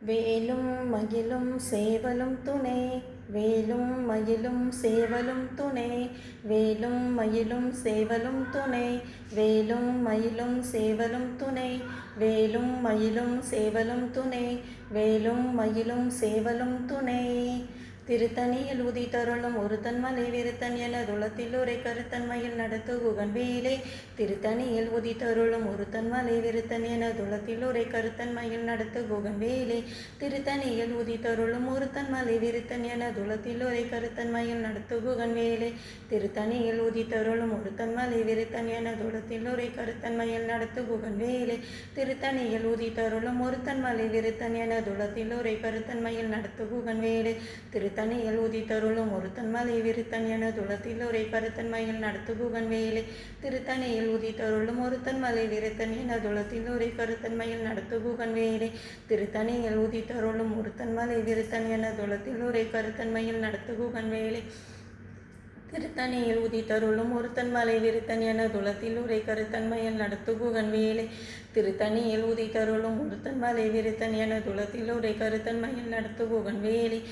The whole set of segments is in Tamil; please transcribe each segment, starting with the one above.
வேலும் மயிலும் சேவலும் துணை. வேலும் மயிலும் சேவலும் துணை. வேலும் மயிலும் சேவலும் துணை. வேலும் மயிலும் சேவலும் துணை. வேலும் மயிலும் சேவலும் துணை. வேலும் மயிலும் சேவலும் துணை. திருத்தணியில் உதித்தருளும் ஒருத்தன் மலை விருத்தன் என துளத்தில் உரை கருத்தன்மையில் நடத்துகுகன் வேலை. திருத்தணியில் உதித்தருளும் ஒருத்தன் மலை விருத்தன் என துளத்தில் உரை கருத்தன்மையில் நடத்துகுகன் வேலை. திருத்தணியில் உதித்தருளும் ஒருத்தன் மலை விருத்தன் என துளத்தில் உரை கருத்தன்மையில் நடத்துகுகன் வேலை. திருத்தணியில் உதித்தருளும் ஒருத்தன் மலை விருத்தன் என துளத்தில் உரை கருத்தன்மையில் நடத்துகுகன் வேலை. திருத்தணியில் உதித்தருளும் ஒருத்தன் மலை விருத்தன் என துளத்தில் உரை கருத்தன்மையில் நடத்துகுகன் வேலை. தனியில் உதித்தருளும் ஒருத்தன் மலை விருத்தன் என துளத்தில் உரை கருத்தன்மையில் நடத்துகுகன் வேலை. திருத்தணியில் உதித்தருளும் ஒருத்தன் மலை விருத்தன் என துளத்தில் உரை கருத்தன்மையில் நடத்துகுகன் வேலை. திருத்தணியில் உதித்தருளும் ஒருத்தன் மலை விருத்தன் என துளத்தில் உரை கருத்தன்மையில் நடத்துகுகன் வேலை. திருத்தணியில் உதித்தருளும் ஒருத்தன் மலை விருத்தன் என துளத்தில் உரை கருத்தன்மையில் நடத்துகுகன் வேலை. திருத்தணியில் உதித்தருளும் ஒருத்தன் மலை விருத்தன் என துளத்தில் உரை கருத்தன்மையில் நடத்துகுகன் வேலை.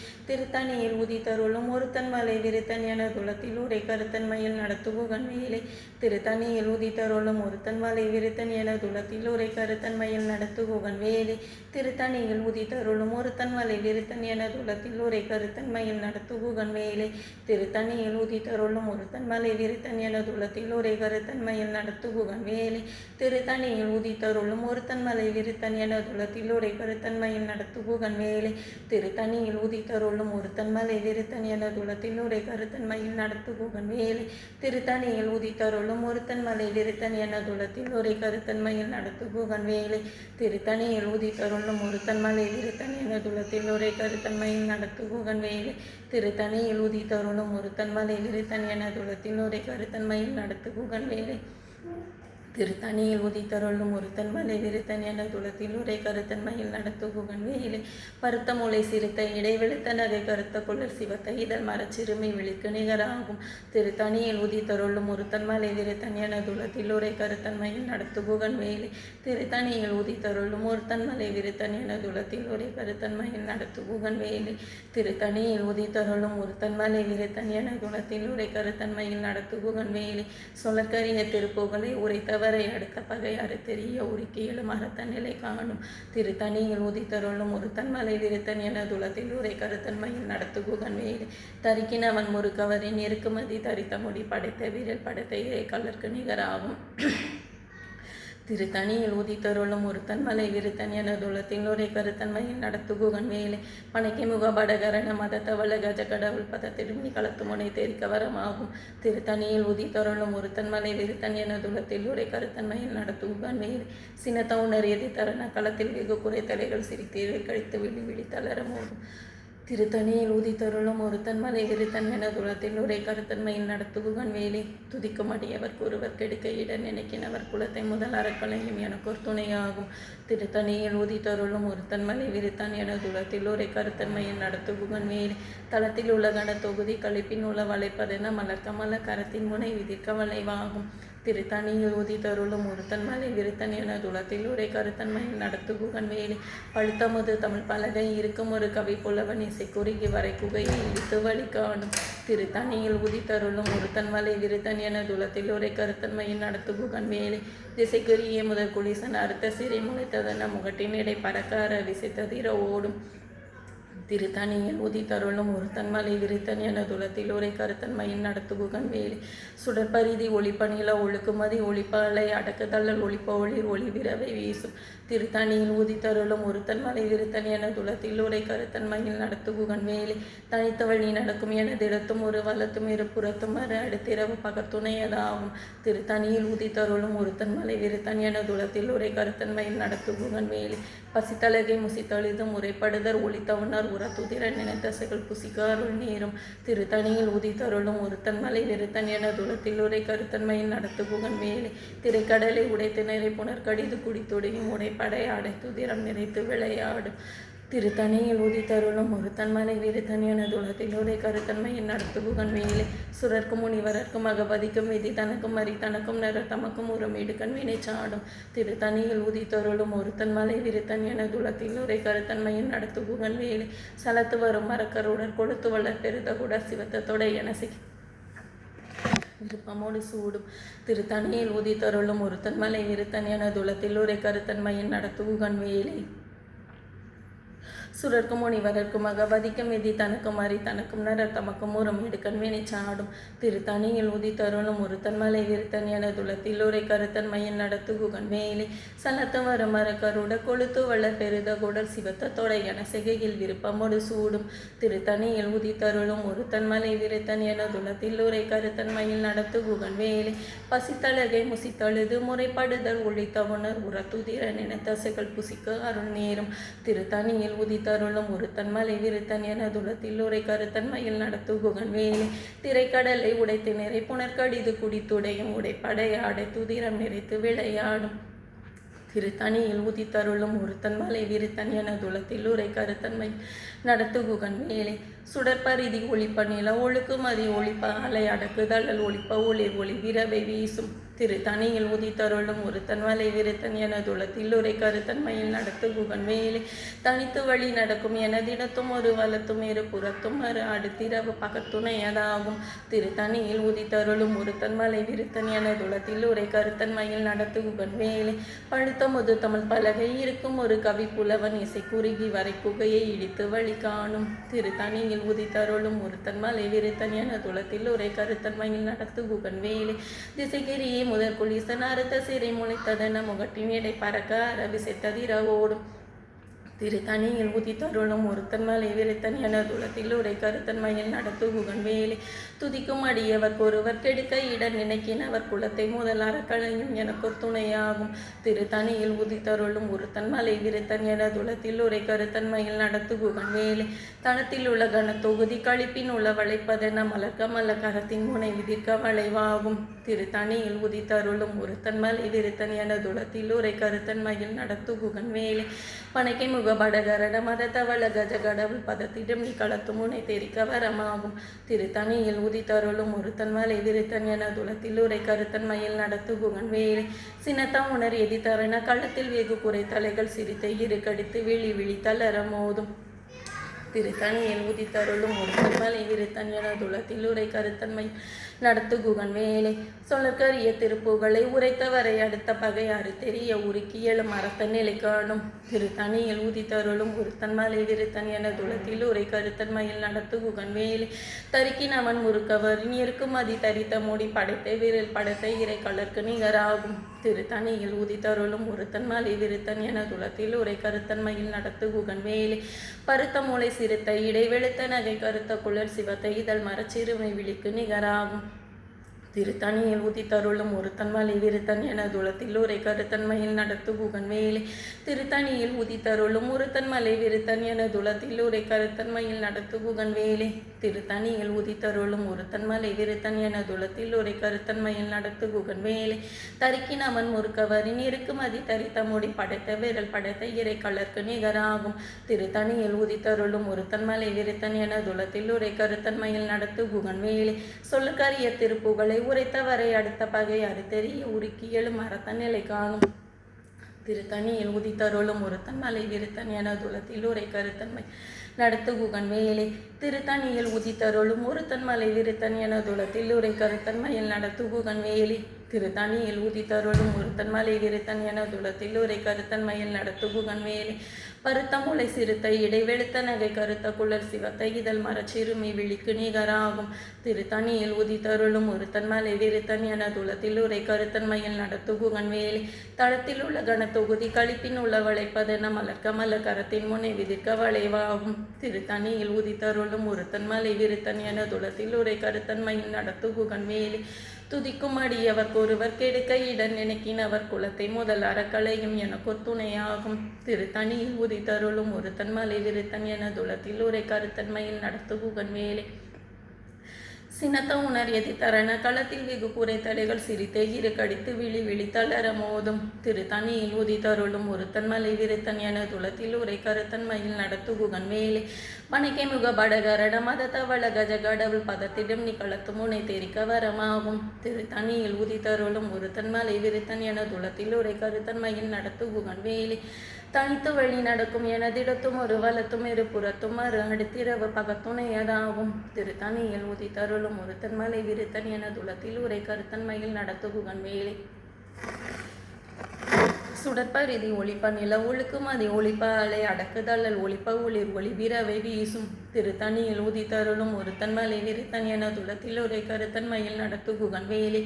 திருத்தணியில் உதித்தருளும் ஒருத்தன் மலை விருத்தன் என துளத்தில் உரை கருத்தன்மையில் நடத்துகுகன் வேலை. திருத்தணியில் உதித்தருளும் ஒருத்தன் மலை விருத்தன் என துளத்தில் உரை கருத்தன்மையில் நடத்துகுகன் வேலை. திருத்தணியில் உதித்தருளும் ஒருத்தன் மலை விருத்தன் என துளத்தில் உரை கருத்தன்மையில் நடத்துகுகன் வேலை. திருத்தணியில் உதித்தருளும் ஒருத்தன் மலை விருத்தன் என துளத்தில் உரை கருத்தன்மையில் நடத்துகுகன் வேலை. திருத்தணியில் உதித்தருளும் ஒருத்தன் மலை விருத்தன் என துளத்தில் உரை கருத்தன்மையில் நடத்துகுகன் வேலை. திருத்தணியில் உதித்தருளும் ஒருத்தன் மலை விருத்தன் என துளத்தில் உரை கருத்தன்மையில் நடத்துகுகன் வேலை. திருத்தணியில் உதித்தருளும் ஒருத்தன் மலை விருத்தன் என துளத்தில் உரை கருத்தன்மையில் நடத்துகுகன் வேலை. திருத்தணியில் உதித்தருளும் ஒருத்தன் மலை விருத்தன் என துளத்தில் உரை கருத்தன்மையில் நடத்துகுகன் வேலை. திருத்தணியில் உதித்தருளும் ஒருத்தன் மலை விருத்தன் என துளத்தில் உரை கருத்தன்மையில் நடத்துகுகன் வேலை. திருத்தணியில் உதித்தருளும் ஒருத்தன் மலை விருத்தன் என துளத்தில் உரை கருத்தன்மையில் நடத்துகுகன் வேலை. பருத்த மூளை சிறுத்த இடைவெளுத்த நகை கருத்த குளர் சிவத்த இதழ் மரச்சிறுமி விழிக்கு நிகராகும். திருத்தணியில் உதித்தருளும் ஒருத்தன் மலை விருத்தன் என துளத்தில் உரை கருத்தன்மையில் நடத்துகுகன் வேலை. திருத்தணியில் உதித்தருளும் ஒருத்தன் மலை விருத்தன் என துளத்தில் உரை கருத்தன்மையில் நடத்துகுகன் வேலை. திருத்தணியில் உதித்தருளும் ஒருத்தன் மலை விருத்தன் என துளத்தில் உரை கருத்தன்மையில் நடத்துகுகன் வேலை. சொலற்கரிய திருப்புகளை உரைத்தவர் அடுத்த பகை அறுத்தெறிய உருக்கி எழும் அறத்த நிலை காணும். திருத்தணியில் உதித்தருளும் ஒருத்தன் மலை விருத்தன் என துளத்தில் உரை கருத்தன்மையில் நடத்துகுகன் வேலை. தரிக்கினவன் முறுக்கவரின் இறுக்குமதி தரித்த முடி படைத்த வீரல் படைத்த இறை கல்லற்கு நிகராகும். திருத்தணியில் உதித்தருளும் ஒருத்தன் மலை விருத்தன் என துளத்தில் உரை கருத்தன்மையில் நடத்துகுகன் வேலை. பனைக்கை முகபடகரண மதத்தவள கஜ கடவுள் பத திருமணி களத்து முனை தெரிக்க வரமாகும். திருத்தணியில் உதித்தருளும் ஒருத்தன் மலை விருத்தன் என துளத்தில் உரை கருத்தன்மையில் நடத்துகுகன் வேலை. சினத்தவுணர் எதி தரண களத்தில் வெகு குறை தலைகள் சிரித்தீர்கள் கழித்து விழி விழி தளர மோதும். திருத்தணியில் உதித்தருளும் ஒருத்தன் மலை விருத்தன் என துளத்தில் உரை கருத்தன்மையில் நடத்துகுகன் வேலை. துதிக்கும் அடியவர் கூறுவர் கெடுக்க இட நினைக்கினவர் குலத்தை முதல் அறக்கலையும் எனக்கொரு துணையாகும். திருத்தணியில் உதித்தருளும் ஒருத்தன் மலை விருத்தன் என துளத்தில் உரை கருத்தன்மையில் நடத்துகுகன் வேலை. தளத்தில் உள்ள கன தொகுதி கழிப்பின் உள்ள வளைப்பதென மலர்க்கமல கரத்தின் முனை விதிர்க்க வளைவாகும். திருத்தணியில் உதித்தருளும் ஒருத்தன் மலை விருத்தன் என துளத்தில் உரை கருத்தன்மையில் நடத்துகுகன் வேலை. பழுத்தமுது தமிழ் பலகை இருக்கும் ஒரு கவி புலவன் இசை குறுகி வரை குகையை இழுத்து வழி காணும். திருத்தணியில் உதித்தருளும் ஒருத்தன் மலை விருத்தன் என துளத்தில் உரை கருத்தன்மையில் நடத்துகுகன் வேலை. திசைக்குரிய முதல் குளிசன் அறுத்த சிறை முளைத்ததென முகட்டின் இடை பறக்க விசைத்ததிர ஓடும். திருத்தணியில் உதித்தருளும் ஒருத்தன் மலை விருத்தன் என துளத்தில் உரை கருத்தன்மையில் நடத்துகுகன் வேலை. சுடற்பரிதி ஒளிப்பநில ஒழுக்குமதி ஒளிப்பலை அடக்குதள்ளல் ஒளிப்ப ஒளிர் ஒளி விரவை வீசும். திருத்தணியில் உதித்தருளும் ஒருத்தன் மலை விருத்தன் என துளத்தில் உரை கருத்தன்மையில் நடத்துகுகன் வேலை. தனித்த வழி நடக்கும் என திடத்தும் ஒரு வலத்தும் இரு புறத்தும் வர அடுத்திரவு பகத்துணையதாகும். திருத்தணியில் உதித்தருளும் ஒருத்தன் மலை விருத்தன் என துளத்தில் உரை கருத்தன்மையில் நடத்துகுகன் வேலை. பசித்தலகை முசித்தழுது முறைப்படுதர் ஒளித்தவுணர் உரத்துதிர நினைத்தசைகள் புசிக்காருள் நேரும். திருத்தணியில் உதித்தருளும் ஒருத்தன் மலை விருத்தன் என துளத்தில் உரை கருத்தன்மையில் நடத்துகுகன் வேலை. திரைக்கடலை உடைத்து நிறை புனர்கடிது குடித்தொடியும் உடைப்படை அடைத்துதிரம் நிறைத்து விளையாடும். திருத்தணியில் உதித்தருளும் ஒருத்தன் மலை விருத்தன் எனதுலத்தில் உரை கருத்தன்மையின் நடத்துகுகன் வேலை சுரர்க்கும் முனிவரர்க்கும் அகபதிக்கும் விதி தனக்கும் மறி தனக்கும் நிற தமக்கும் உரம் இடுக்கண் வினை சாடும் திருத்தணியில் உதித்தருளும் ஒருத்தன் மலை விருத்தன் எனதுலத்தில் உரை கருத்தன்மையின் நடத்துகுகன் வேலை சலத்து வரும் மரக்கருடர் கொளுத்து வளர் பெருதகுடர் சிவத்தொடை என விருப்பமோடு சூடும் திருத்தணியில் உதித்தருளும் ஒருத்தன் மலை விருத்தன் எனதுலத்தில் உரை கருத்தன்மையின் நடத்துகுகன் வேலை சுரர்க்கும் முனிவரர்க்கும் அகபதிக்கும் விதி தனக்கும் அறி தனக்கும் நரர் தமக்கும் உரம் இடுக்கண் வினை சாடும் திருத்தணியில் உதித்தருளும் ஒருத்தன் மலை விருத்தன் எனதுலத்தில் உரை கருத்தன்மையின் நடத்துகுகன் வேலை சலத்து வரும் மரக்கருட கொளுத்து வளர் பெருத குடல் சிவத்தொடை என சிகையில் விருப்பமோடு சூடும் திருத்தணியில் உதித்தருளும் ஒருத்தன் மலை விருத்தன் எனதுலத்தில் உரை கருத்தன்மையில் நடத்துகுகன் வேலை பசித்தழகை முசித்தழுது முறைப்படுதல் ஒழித்த உணர் உரத்துதிரன் என தசைகள் புசிக்க அருள் நேரும் திருத்தணியில் உதித்தருளும் ஒருத்தன் மலை விருத்தன் எனதுலத்தில் உரை கருத்தன்மையில் நடத்துகுகன் வேலை திரைக்கடலை உடைத்து நிறை புனர்கடிது குடித்துடையும் உடைப்படையாடை துதிரம் நிறைத்து விளையாடும் திருத்தணியில் உதித்தருளும் ஒருத்தன் மலை விருத்தன் எனதுலத்தில் உரை கருத்தன்மை நடத்துகுகன் வேலை சுடற்பரிதி ஒளிப்ப நில ஒழுக்குமதி ஒளிப்ப அலை அடக்குதழல் ஒளிப்ப ஒளிர் ஒளி விரவை வீசும் திருத்தணியில் உதித்தருளும் ஒருத்தன் மலை விருத்தன் எனதுலத்தில் உரை கருத்தன்மையில் நடத்துகுகன் வேலை தனித்து வழி நடக்கும் எனதிடத்தும் ஒரு வலத்தும் இரு புறத்தும் மறு அடுத்திரவு பகத்துணையதாகும் திருத்தணியில் உதித்தருளும் ஒருத்தன் மலை விருத்தன் எனதுலத்தில் உரை கருத்தன்மையில் நடத்துகுகன் வேலை பழுத்த முது தமிழ் பலகை இருக்கும் ஒரு கவி புலவன் இசை குறுகி வரை குகையை இடித்து வழி காணும் திருத்தணியில் உதித்தருளும் ஒருத்தன் மலை விருத்தன் எனதுலத்தில் உரை கருத்தன்மையில் நடத்துகுகன் வேலை திசைகிரியை முதற் குளிசன் அறுத்த சிறை முளைத்ததென முகட்டின் இடை பறக்க அரவிசைத்ததிர ஓடும் திருத்தணியில் உதித்தருளும் ஒருத்தன் மலை விருத்தன் எனதுலத்தில் உரை கருத்தன்மையில் நடத்துகுகன் வேலை துதிக்கும் அடியவர் ஒருவர் கெடுக்க இட நினைக்கினவர் குலத்தை முதல் அறக்களையும் எனக்கு துணையாகும் திருத்தணியில் உதித்தருளும் ஒருத்தன் மலை விருத்தன் எனதுலத்தில் உரை கருத்தன்மையில் நடத்துகுகன் வேலை தனத்தில் உள்ள கனத்தொகுதி கழிப்பின் உள்ள வளைப்பதென மலர்க்க மல்ல கரத்தின் முனை விதிர்க்க வளைவாகும் திருத்தணியில் உதித்தருளும் ஒருத்தன் மலை விருத்தன் எனதுலத்தில் உரை கருத்தன்மையில் நடத்துகுகன் வேலை பனைக்கை முகபடகரட மதத்தவள கஜ கடவுள் பதத்திடம் நீ களத்து முனை தெரிக்க வரமாகும் திருத்தணியில் உதித்தருளும் ஒருத்தன் மலை விருத்தன் எனதுலத்தில் உரை கருத்தன்மையில் நடத்துகுகன் வேலை சினத்தம் உணர் எதி தரண களத்தில் வெகு குறை தலைகள் சிரித்தை இரு கடித்து விழி விழி தளர மோதும் திருத்தணியில் உதித்தருளும் ஒருத்தன் மலை விருத்தன் எனதுலத்தில் உரை கருத்தன்மை நடத்துகுகன் வேலை சொல்லற்கரிய திருப்புகளை உரைத்தவரை அடுத்த பகையாறு தெரிய உருக்கி எழும் மரத்த நிலை காணும் திருத்தணியில் உதித்தருளும் ஒருத்தன் மலை விருத்தன் எனதுலத்தில் உரை கருத்தன்மையில் நடத்துகுகன் வேலை தரிக்கினவன் முறுக்கவரின் இருக்குமதி தரித்த மூடி படைத்த விரல் படைத்த இறை கலர்க்கு நிகராகும் திருத்தணியில் உதித்தருளும் ஒருத்தன் மலை விருத்தன் எனதுலத்தில் உரை கருத்தன்மையில் நடத்துகுகன் வேலை பருத்த மூளை சிறுத்த இடை வெளுத்த நகை கருத்த குளர் சிவத்தை இதழ் மரச்சிறுமை விழிக்கு நிகராகும் திருத்தணியில் உதித்தருளும் ஒருத்தன் மலை விருத்தன் எனதுலத்தில் உரை கருத்தன்மையில் நடத்துகுகன் வேலை திருத்தணியில் உதித்தருளும் ஒருத்தன் மலை விருத்தன் எனதுலத்தில் உரை கருத்தன்மையில் நடத்துகுகன் வேலை திருத்தணியில் உதித்தருளும் ஒருத்தன் மலை விருத்தன் எனதுலத்தில் உரை கருத்தன்மையில் நடத்துகுகன் வேலை தரிக்கினவன் முறுக்கவரின் இருக்குமதி தரித்த முடி படைத்த விரல் படைத்த இறை கலர்க்கு நிகராகும் திருத்தணியில் உதித்தருளும் ஒருத்தன் மலை விருத்தன் எனதுலத்தில் உரை கருத்தன்மையில் நடத்துகுகன் வேலை சொல்லுக்கரிய திருப்புகளை உரைத்தவரை அடுத்த பகை அறுத்தெறிய உருக்கி எழும் மரத்த நிலை காணும் திருத்தணியில் உதித்தருளும் ஒருத்தன் மலை விருத்தன் எனதுலத்தில் உரை கருத்தன்மை நடத்துகுகன் வேலை திருத்தணியில் உதித்தருளும் ஒருத்தன் மலை விருத்தன் எனதுலத்தில் உரை கருத்தன்மையில் நடத்துகுகன் வேலை திருத்தணியில் உதித்தருளும் ஒருத்தன் மலை விருத்தன் எனதுலத்தில் உரை கருத்தன்மையில் நடத்துகுகன் வேலை பருத்த மூளை சிறுத்தை இடை வெளுத்த நகை கருத்த குளர் சிவத்தை இதழ் மரச்சிறுமி விழிக்கு நிகராகும் திருத்தணியில் உதித்தருளும் ஒருத்தன் மலை விருத்தன் எனதுலத்தில் உரை கருத்தன்மையில் நடத்துகுகன் வேலை தளத்தில் உள்ள கனத்தொகுதி கழிப்பின் உள்ள வளைப்பதென மலர்க்க மல்ல கரத்தின் முனை விதிர்க்க வளைவாகும் திருத்தணியில் உதித்தருளும் ஒருத்தன் மலை விருத்தன் எனதுலத்தில் உரை கருத்தன்மையில் நடத்துகுகன் வேலை துதிக்கும் அடியவர் ஒருவர் கெடுக்க இட நினைக்கினவர் குலத்தை முதல் அறக்களையும் எனக்கு துணையாகும் திருத்தணியில் உதித்தருளும் ஒருத்தன் மலை விருத்தன் எனதுலத்தில் உரை கருத்தன்மையில் நடத்துகுகன் வேலை சினத்த உணரியதி தரண களத்தில் வெகு குறை தலைகள் சிரித்தே இரு கடித்து விழி விழித்தளர மோதும் திருத்தணியில் உதித்தருளும் ஒருத்தன் மலை விருத்தன் என துளத்தில் உரை கருத்தன் மயில் நடத்துகுகன் வேலை பனைக்கை முக படகரட மத தவள கஜ கடவுள் பதத்திடம் நீ களத்து முனை தெரிக்க வரமாகும் திருத்தணியில் உதித்தருளும் ஒருத்தன் மலை விருத்தன் என துளத்தில் உரை கருத்தன் மயில் நடத்துகுகன் வேலை தனித்து வழி நடக்கும் எனதிடத்தும் ஒரு வலத்தும் இரு புறத்தும் மறு அடுத்திரவு பகத்துணையதாகும் திருத்தணியில் உதித்தருளும் ஒருத்தன் மலை விருத்தன் என துளத்தில் உரை கருத்தன் மயில் நடத்துகுகன் வேலை சுடற்பரிதி ஒளிப்ப நில ஒழுக்கும் அதை ஒளிப்ப அலை அடக்குதழல் ஒளிப்ப ஒளிர் ஒளிபிரவை வீசும் திருத்தணியில் உதித்தருளும் ஒருத்தன் மலை விருத்தன் என துளத்தில் உரை கருத்தன் மயில் நடத்துகுகன் வேலை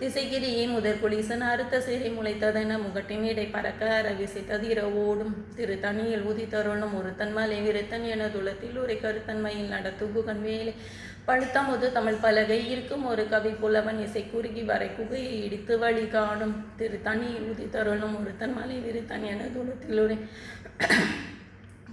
திசைகிரியை முதற்குளிசன் அறுத்த சிறை முளைத்ததென முகட்டின் இடை பறக்க அரவிசை ததிர ஓடும் திருத்தணியில் உதித்தருளும் ஒருத்தன் மலை விருத்தன் என துளத்தில் உரை கருத்தன் மயில் நடத்துகுகன் வேலை பழுத்தமுது தமிழ் பலகை இருக்கும் ஒரு கவி புலவன் இசை குறுகி வரை குகையை இடித்து வழி காணும் திருத்தணியில் உதித்தருளும் ஒருத்தன் மலை விருத்தன் என துளத்தில் உரை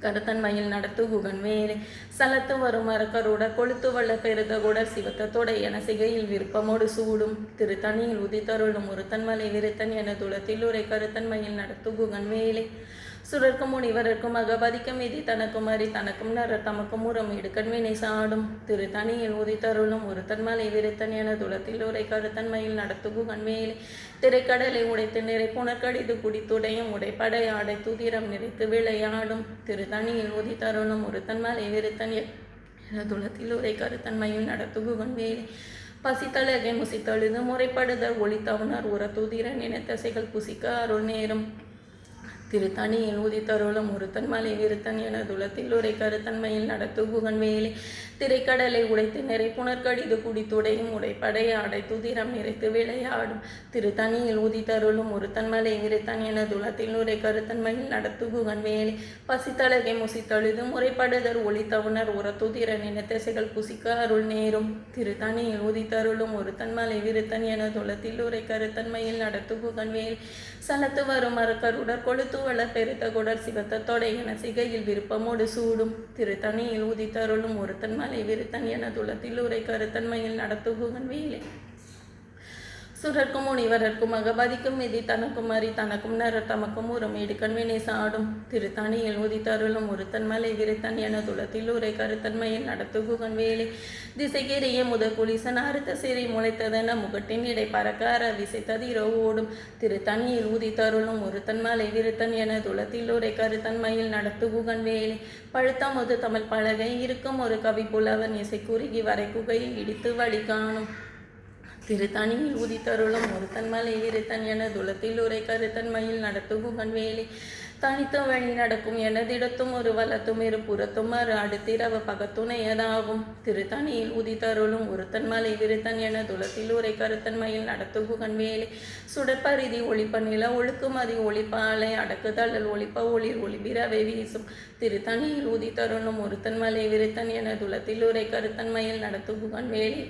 கருத்தன் மயில் நடத்துகுகன் வேலை சலத்து வரும் மரக்கருட கொளுத்து வள்ள பெருத குடர் சிவத்தத்தோட என சிகையில் விருப்பமோடு சூடும் திருத்தணியில் உதித்தருளும் ஒருத்தன் மலை விருத்தன் என துளத்தில் உரை கருத்தன் மயில் நடத்துகுகன் வேலை சுரர்க்கும் முனிவரர்க்கும் அகபதிக்கும் விதி தனக்கும் அறி தனக்கும் நர தமக்கும் உரம் இடுக்கண்வினை சாடும் திருத்தணியில் உதித்தருளும் ஒருத்தன் மலை விருத்தன் என துளத்தில் உரை கருத்தன் மயில் நடத்துகுகன் வேலை திரைக்கடலை உடைத்து நிறை புனர்கடிது குடித்துடையும் உடைப்படை ஆடை துதிரம் நிறைத்து விளையாடும் திருத்தணியில் உதித்தருளும் ஒருத்தன் மலை விருத்தன் என துளத்தில் உரை கருத்தன் மயில் நடத்துகுகன் வேலை பசித்தழகை முசித்தழுது முறைப்படுதல் ஒளித்தவனர் உர துதிரன் இனத்தசைகள் புசிக்க அருள் நேரும் திருத்தணியில் உதித்தருளும் ஒருத்தன் மலை விருத்தன் என துளத்தில் உரை கருத்தன்மையில் நடத்துகுகன் வேலை திரைக்கடலை உடைத்து நிறை புனர்கடிது குடித்துடையும் உடைப்படை ஆடை துதிரம் நிறைத்து விளையாடும் திருத்தணியில் உதித்தருளும் ஒருத்தன் மலை விருத்தன் என துளத்தில் உரை கருத்தன்மையில் நடத்துகுகன் வேலை பசித்தழகை முசித்தழுது முறைப்படுதர் ஒளித்தவுணர் உர துதிரன் என திசைகள் புசிக்க அருள் நேரும் திருத்தணியில் உதித்தருளும் ஒருத்தன் மலை விருத்தன் என துளத்தில் உரை கருத்தன்மையில் நடத்துகுகன் வேலை சலத்து வரும் மரக்கருடர் கொளுத்து வள பெருத்த குடர் சிவத்தத்தோட என சிகையில் விருப்பமோடு சூடும் திருத்தணியில் உதித்தருளும் ஒருத்தன் மலை விருத்தன் என துளத்தில் உரை கருத்தன்மையில் நடத்துகுகன் வேலை சுரர்க்கும் முனிவரர்க்கும் அகபதிக்கும் விதி தனக்கும் அறி தனக்கும் நர தமக்கும் உரம் இடுக்கண்வினை சாடும் திருத்தணியில் உதித்தருளும் ஒருத்தன் மலை விருத்தன் என துளத்தில் உரை கருத்தன்மையில் நடத்துகுகன் வேலை திசைகிரிய முதற்குளிசன் அறுத்த சிறை முளைத்ததென முகட்டின் இடை பறக்க அரவிசை ததிர ஓடும் திருத்தணியில் உதித்தருளும் ஒருத்தன் மலை விருத்தன் என துளத்தில் உரை கருத்தன்மையில் நடத்துகுகன் வேலை பழுத்தமுது தமிழ் பலகை இருக்கும் ஒரு கவி புலவன் இசை குறுகி வரை குகையை இடித்து வழி காணும் திருத்தணியில் உதித்தருளும் ஒருத்தன் மலை விருத்தன் என துளத்தில் உரை கருத்தன் மயில் நடத்துகுகன் வேலை தனித்து வழி நடக்கும் எனதிடத்தும் ஒரு வலத்தும் இரு புறத்தும் மறு அடுத்திரவ பகத்துணையதாகும் திருத்தணியில் உதித்தருளும் ஒருத்தன் மலை விருத்தன் என துளத்தில் உரை கருத்தன் மயில் நடத்துகுகன் வேலை சுடற்பரிதி ஒளிப்ப நில ஒழுக்குமதி ஒளிப்ப அலை அடக்குதழல் ஒளிப்ப ஒளிர் ஒளிபிரவை வீசும் திருத்தணியில் உதித்தருளும் ஒருத்தன் மலை விருத்தன் என துளத்தில் உரை கருத்தன் மயில் நடத்துகுகன் வேலை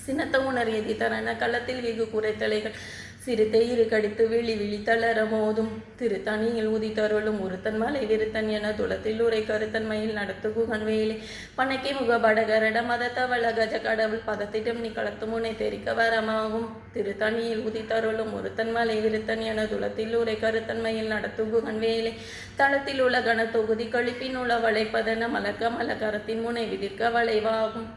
சினத்த உணரியதி தரண களத்தில் வெகு குறைத்தலைகள் சிறுத்தை இரு கடித்து விழி விழித்தளர மோதும் திருத்தணியில் உதித்தருளும் ஒருத்தன் மலை விருத்தன் என துளத்தில் உரை கருத்தன் மயில் நடத்துகுகன் வேலை பனைக்கை முக படகரட மத தவள கஜ கடவுள் பதத்திடம் நீ களத்து முனை தெரிக்க வரமாகும் திருத்தணியில் உதித்தருளும் ஒருத்தன் மலை விருத்தன் என துளத்தில் உரை கருத்தன் மயில் நடத்துகுகன் வேலை தளத்தில் உள்ள கன தொகுதி கழிப்பின் உள்ள வளைப்பதென மலர்க்க மலக்கரத்தின் முனை விதிர்க்க வளைவாகும்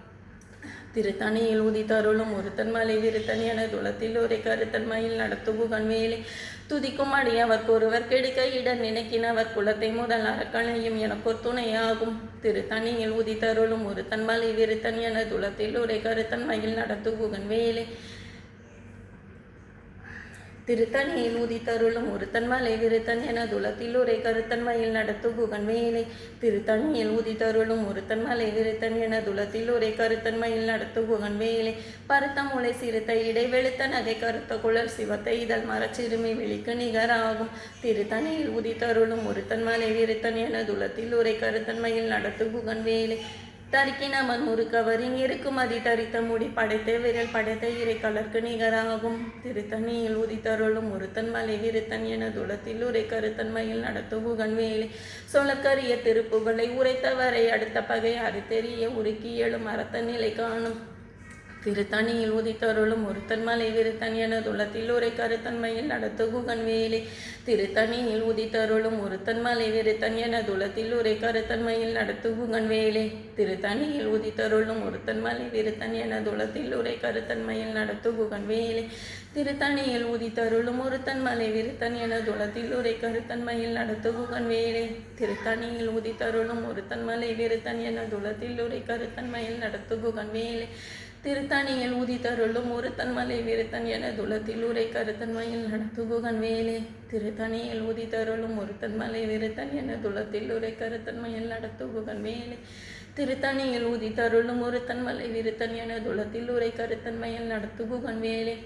திருத்தணியில் உதித்தருளும் ஒருத்தன் மலை விருத்தன் என துளத்தில் உரை கருத்தன் மயில் நடத்துகுகன் வேலை துதிக்கும் அடியவர் ஒருவர் கெடுக்க இட நினைக்கினவர் குலத்தை முதல் அறக்கணையும் எனக்கொரு துணையாகும் திருத்தணியில் உதித்தருளும் ஒருத்தன் மலை விருத்தன் என துளத்தில் உரை கருத்தன் மயில் நடத்துகுகன் வேலை திருத்தணியில் உதித்தருளும் ஒருத்தன் மலை விருத்தன் என துளத்தில் உரை கருத்தன் மயில் நடத்துகுகன் வேலை திருத்தணியில் உதித்தருளும் ஒருத்தன் மலை விருத்தன் என துளத்தில் உரை கருத்தன் மயில் நடத்துகுகன் வேலை பருத்த முளை சிறுத்த இடை வெளுத்த நகை கருத்த குழல் சிவத்தை இதழ் மரச்சிறுமி விழிக்கு நிகராகும் திருத்தணியில் உதித்தருளும் ஒருத்தன் மலை விருத்தன் என துளத்தில் உரை கருத்தன் மயில் நடத்துகுகன் வேலை தரிக்கினமன் முறுக்கவரின் இருக்குமதி தரித்த முடி படைத்த விரல் படைத்த இறை கலர்க்கு நிகராகும். திருத்தணியில் உதித்தருளும் ஒருத்தன் மலை விருத்தன் என துளத்தில் உரை கருத்தன்மையில் நடத்துகுகன் வேலை சொலக்கரிய திருப்புகளை உரைத்தவரை அடுத்த பகை அறுத்தெறிய உருக்கி எழும் அறத்த நிலை காணும். திருத்தணியில் உதித்தருளும் ஒருத்தன் மலை விருத்தன் என துளத்தில் உரை கருத்தன்மையில் நடத்துகுகன் வேலை திருத்தணியில் உதித்தருளும் ஒருத்தன் மலை விருத்தன் என துளத்தில் உரை கருத்தன்மையில் நடத்துகுகன் வேலை திருத்தணியில் உதித்தருளும் ஒருத்தன் மலை விருத்தன் என துளத்தில் உரை கருத்தன்மையில் நடத்துகுகன் வேலை திருத்தணியில் உதித்தருளும் ஒருத்தன் மலை விருத்தன் என துளத்தில் உரை கருத்தன்மையில் நடத்துகுகன் வேலை திருத்தணியில் உதித்தருளும் ஒருத்தன் மலை விருத்தன் என துளத்தில் உரை கருத்தன்மையில் நடத்துகுகன் வேலை திருத்தணியில் உதித்தருளும் ஒருத்தன் மலை விருத்தன் என துளத்தில் உரை கருத்தன்மையில் நடத்துகுகன் வேலை திருத்தணியில் உதித்தருளும் ஒருத்தன் மலை விருத்தன் என துளத்தில் உரை கருத்தன்மையில் நடத்துகுகன் வேலை திருத்தணியில் உதித்தருளும் ஒருத்தன் மலை விருத்தன் என துளத்தில் உரை கருத்தன்மையில் நடத்துகுகன் வேலை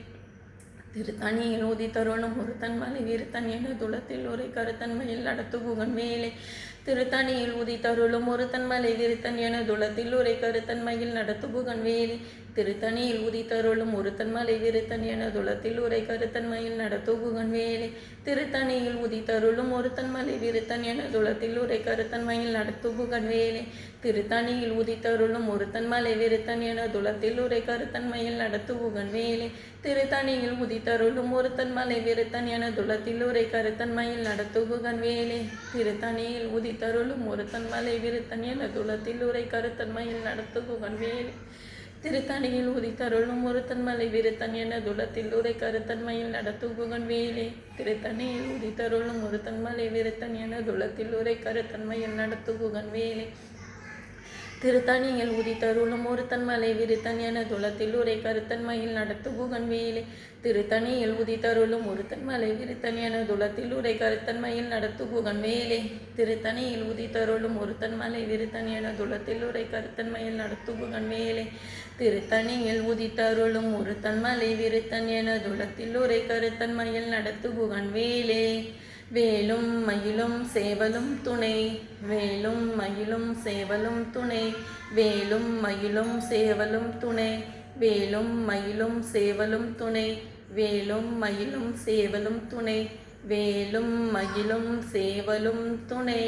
திருத்தணியில் உதித்தருளும் ஒருத்தன் மலை விருத்தன் என துளத்தில் உரை கருத்தன்மையில் நடத்துகுகன் வேலை திருத்தணியில் உதித்தருளும் ஒருத்தன் மலை விருத்தன் என துளத்தில் உரை கருத்தன்மையில் நடத்துகுகன் வேலை திருத்தணியில் உதித்தருளும் ஒருத்தன் மலை விருத்தன் என துளத்தில் உரை கருத்தன்மையில் நடத்துகுகன் வேலை திருத்தணியில் உதித்தருளும் ஒருத்தன் மலை விருத்தன் என துளத்தில் உரை கருத்தன்மையில் நடத்துகுகன் வேலை திருத்தணியில் உதித்தருளும் ஒருத்தன் மலை விருத்தன் என துளத்தில் உரை கருத்தன்மையில் நடத்துகுகன் வேலை திருத்தணியில் உதித்தருளும் ஒருத்தன் மலை விருத்தன் என துளத்தில் உரை கருத்தன்மையில் நடத்துகுகன் வேலை திருத்தணியில் உதித்தருளும் ஒருத்தன் மலை விருத்தன் என துளத்தில் உரை கருத்தன்மையில் நடத்துகுகன் வேலை திருத்தணியில் உதித்தருளும் ஒருத்தன் மலை விருத்தன் என துளத்தில் உரை கருத்தன்மையில் நடத்துகுகன் வேலை திருத்தணியில் உதித்தருளும் ஒருத்தன் மலை விருத்தன் என துளத்தில் உரை கருத்தன்மையில் நடத்துகுகன் வேலை திருத்தணியில் உதித்தருளும் ஒருத்தன் மலை விருத்தன் என துளத்தில் உரை கருத்தன்மையில் நடத்துகுகன் வேலை திருத்தணியில் உதித்தருளும் ஒருத்தன் மலை விருத்தன் என துளத்தில் உரை கருத்தன்மையில் நடத்துகுகன் வேலை திருத்தணியில் உதித்தருளும் ஒருத்தன் மலை விருத்தன் என துளத்தில் உரை கருத்தன்மையில் நடத்துகுகன் வேலை திருத்தணியில் உதித்தருளும் ஒருத்தன் மலை விருத்தன் என துளத்தில் உரை கருத்தன்மையில் நடத்துகுகன் வேலை வேலும் மயிலும் சேவலும் துணை வேலும் மயிலும் சேவலும் துணை வேலும் மயிலும் சேவலும் துணை வேலும் மயிலும் சேவலும் துணை வேலும் மயிலும் சேவலும் துணை வேலும் மயிலும் சேவலும் துணை.